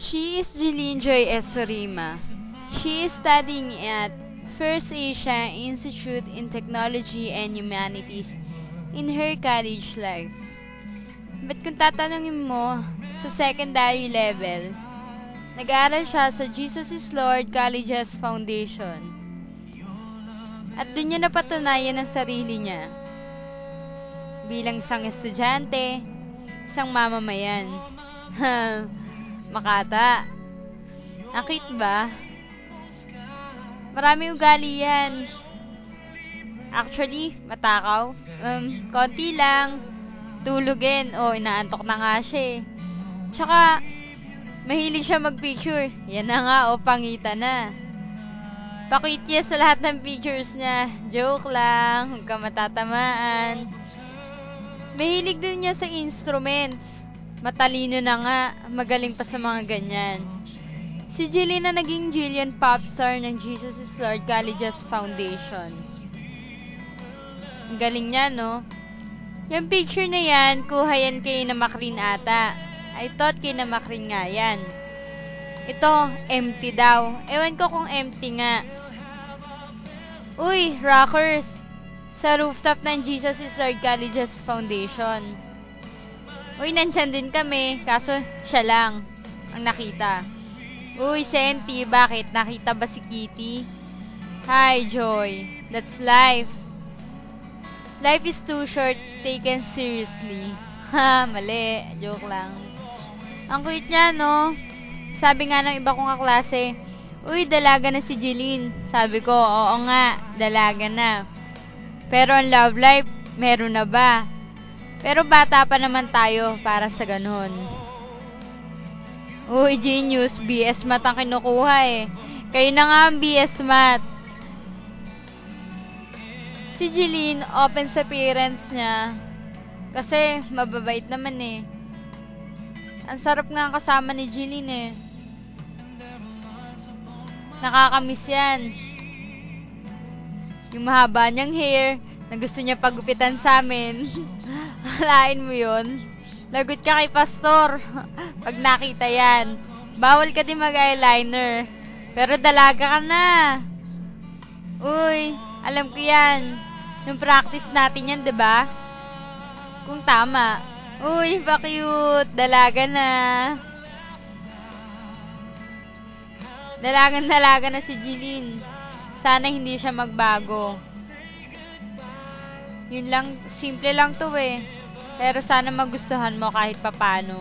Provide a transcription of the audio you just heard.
She is Jeline Joy Esorima. She is studying at First Asia Institute in Technology and Humanities in her college life. But kung tatanungin mo, sa secondary level, nag-aaral siya sa Jesus is Lord Colleges Foundation. At doon niya napatunayan ang sarili niya bilang isang estudyante, isang mamamayan. Makata. Akit ba? Marami ugali yan. Actually, matakaw. Konti lang. Tulugin. Inaantok na nga siya eh. Tsaka, mahilig siya mag-picture. Yan na nga, pangita na. Pakit niya sa lahat ng pictures niya. Joke lang, huwag ka matatamaan. Mahilig din niya sa instruments. Matalino na nga, magaling pa sa mga ganyan. Si Jeline na naging Jillian Popstar ng Jesus is Lord Colleges Foundation. Ang galing niya, no? Yung picture na yan, kuha yan kay na Macrin ata. I thought kay na Macrin nga yan. Ito, empty daw. Ewan ko kung empty nga. Uy, rockers! Sa rooftop ng Jesus is Lord Colleges Foundation. Uy, nandyan din kami. Kaso, siya lang ang nakita. Uy, Senti, bakit? Nakita ba si Kitty? Hi, Joy. That's life. Life is too short, taken seriously. Ha, mali. Joke lang. Ang cute niya, no? Sabi nga ng iba kong kaklase, uy, dalaga na si Jeline. Sabi ko, oo nga, dalaga na. Pero ang love life, meron na ba? Pero bata pa naman tayo para sa ganun. Uy, genius, BS Math ang kinukuha eh. Kayo na nga ang BS Math. Si Jeline, open sa parents niya. Kasi, mababait naman eh. Ang sarap nga kasama ni Jeline eh. Nakakamiss yan. Yung mahaba niyang hair, na gusto niya pagupitan sa amin. Halain mo yun. Lagot ka kay Pastor. Pag nakita yan. Bawal ka din mag-eyeliner. Pero dalaga ka na. Uy, alam ko yan. Yung practice natin yan, diba? Kung tama. Uy, pa-cute. Dalaga na. Dalaga na si Jeline. Sana hindi siya magbago. Yun lang, simple lang to eh. Pero sana magustuhan mo kahit papano.